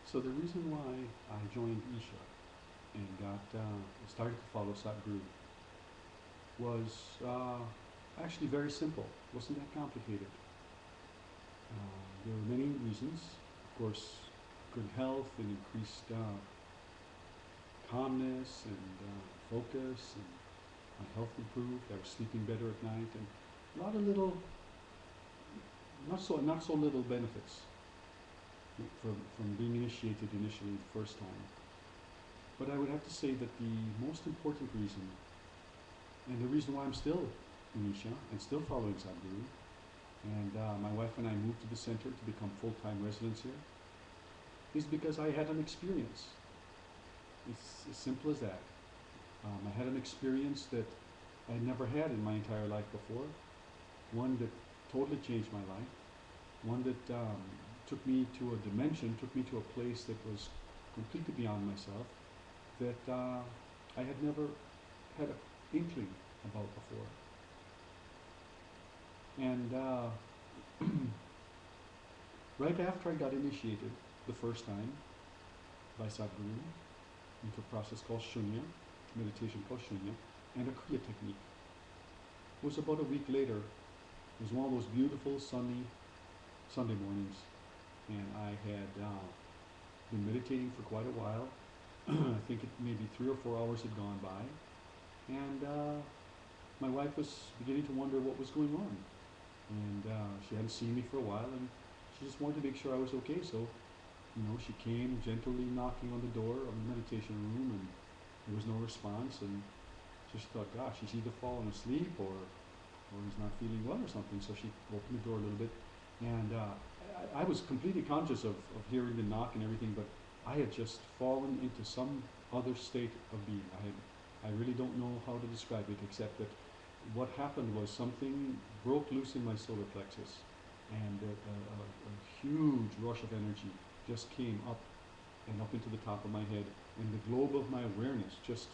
So the reason why I joined Isha and started to follow Sadhguru was actually very simple. Wasn't that complicated. There were many reasons. Of course, good health and increased calmness and focus, and my health improved. I was sleeping better at night, and a lot of little, not so little benefits from being initiated initially the first time. But I would have to say that the most important reason, and the reason why I'm still in Isha and still following Sadhguru, and my wife and I moved to the center to become full-time residents here, is because I had an experience. It's as simple as that. I had an experience that I never had in my entire life before, one that totally changed my life, one that took me to a dimension, took me to a place that was completely beyond myself, that I had never had an inkling about before. And right after I got initiated the first time by Sadhguru into a process called Shunya, meditation called Shunya, and a Kriya technique. It was about a week later. It was one of those beautiful sunny Sunday mornings, and I had been meditating for quite a while. I think maybe 3 or 4 hours had gone by, and my wife was beginning to wonder what was going on. And she hadn't seen me for a while, and she just wanted to make sure I was okay. So, she came gently knocking on the door of the meditation room, and there was no response. And so she thought, gosh, he's either fallen asleep or he's not feeling well or something. So she opened the door a little bit, and I was completely conscious of hearing the knock and everything, but I had just fallen into some other state of being. I really don't know how to describe it, except that what happened was something broke loose in my solar plexus, and a huge rush of energy just came up and up into the top of my head, and the globe of my awareness just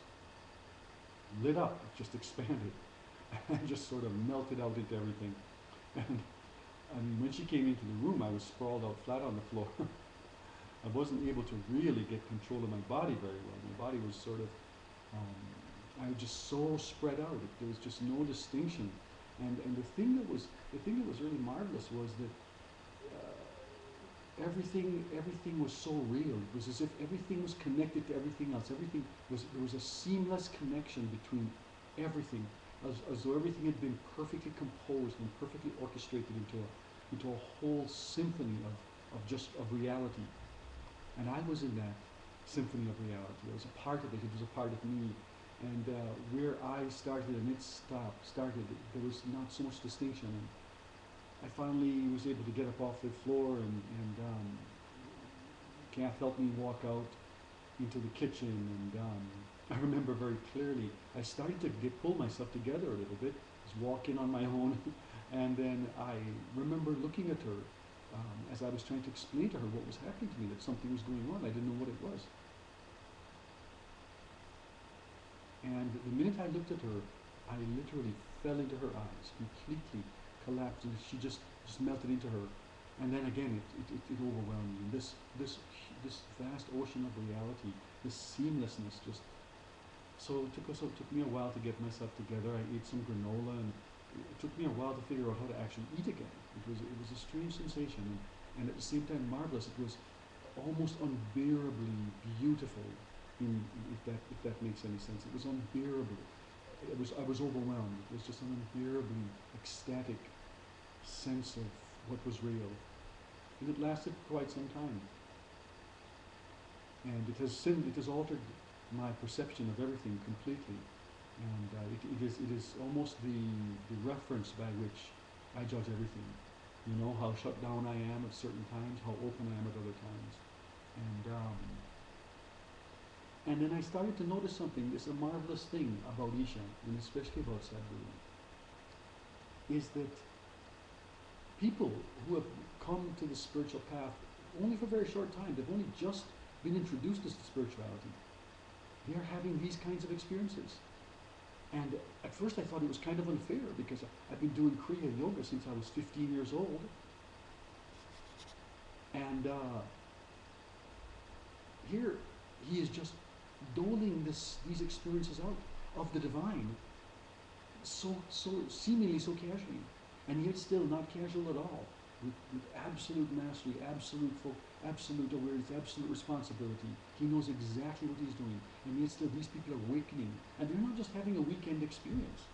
lit up, just expanded, and just sort of melted out into everything. And I mean, when she came into the room, I was sprawled out flat on the floor. I wasn't able to really get control of my body very well. My body was sort of I was just so spread out. There was just no distinction. And the thing that was really marvelous was that everything was so real. It was as if everything was connected to everything else. There was a seamless connection between everything, as though everything had been perfectly composed and perfectly orchestrated into a whole symphony of reality. And I was in that symphony of reality. I was a part of it. It was a part of me. And where I started and it started, there was not so much distinction. And I finally was able to get up off the floor, and Kath helped me walk out into the kitchen. And I remember very clearly, I started to pull myself together a little bit, just walking on my own. And then I remember looking at her as I was trying to explain to her what was happening to me, that something was going on. I didn't know what it was. And the minute I looked at her, I literally fell into her eyes, completely collapsed, and she just melted into her. And then again, it overwhelmed me. This vast ocean of reality, this seamlessness, just so it took me a while to get myself together. I ate some granola, and it took me a while to figure out how to actually eat again. It was a strange sensation, and at the same time marvelous. It was almost unbearably beautiful. If that makes any sense, it was unbearable. I was overwhelmed. It was just an unbearably ecstatic sense of what was real, and it lasted quite some time. And it has altered my perception of everything completely. And it is almost the reference by which I judge everything. You know how shut down I am at certain times, how open I am at other times, and then I started to notice something. There's a marvelous thing about Isha, and especially about Sadhguru, is that people who have come to the spiritual path only for a very short time, they've only just been introduced to spirituality, they're having these kinds of experiences. And at first I thought it was kind of unfair, because I've been doing Kriya Yoga since I was 15 years old. And here he is just doling these experiences out of the divine so seemingly so casually, and yet still not casual at all, with absolute mastery, absolute awareness, absolute responsibility. He knows exactly what he's doing, and yet still these people are awakening, and they're not just having a weekend experience.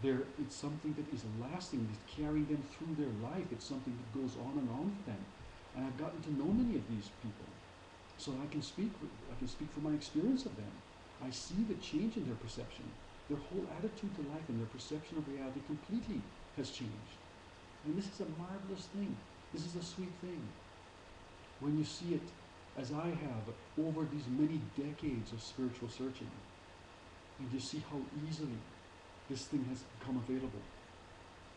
It's something that is lasting, it's carrying them through their life. It's something that goes on and on for them. And I've gotten to know many of these people, so I can speak from my experience of them. I see the change in their perception. Their whole attitude to life and their perception of reality completely has changed. And this is a marvelous thing. This is a sweet thing. When you see it, as I have, over these many decades of spiritual searching, and you see how easily this thing has become available.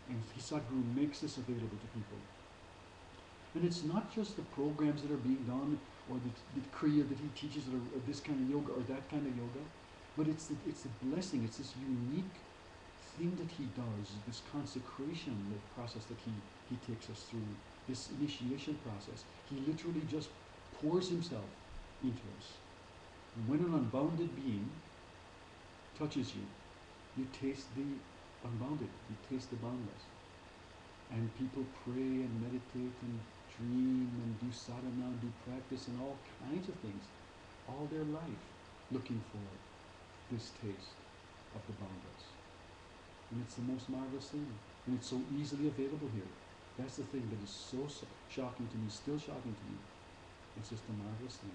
And Sadhguru makes this available to people. And it's not just the programs that are being done, or the kriya that he teaches, or this kind of yoga, or that kind of yoga, but it's the blessing, it's this unique thing that he does, this consecration, the process that he takes us through, this initiation process. He literally just pours himself into us. And when an unbounded being touches you, you taste the unbounded, you taste the boundless. And people pray and meditate and dream and do sadhana and do practice and all kinds of things all their life, looking for this taste of the boundless. And it's the most marvelous thing. And it's so easily available here. That's the thing that is so shocking to me, still shocking to me. It's just a marvelous thing.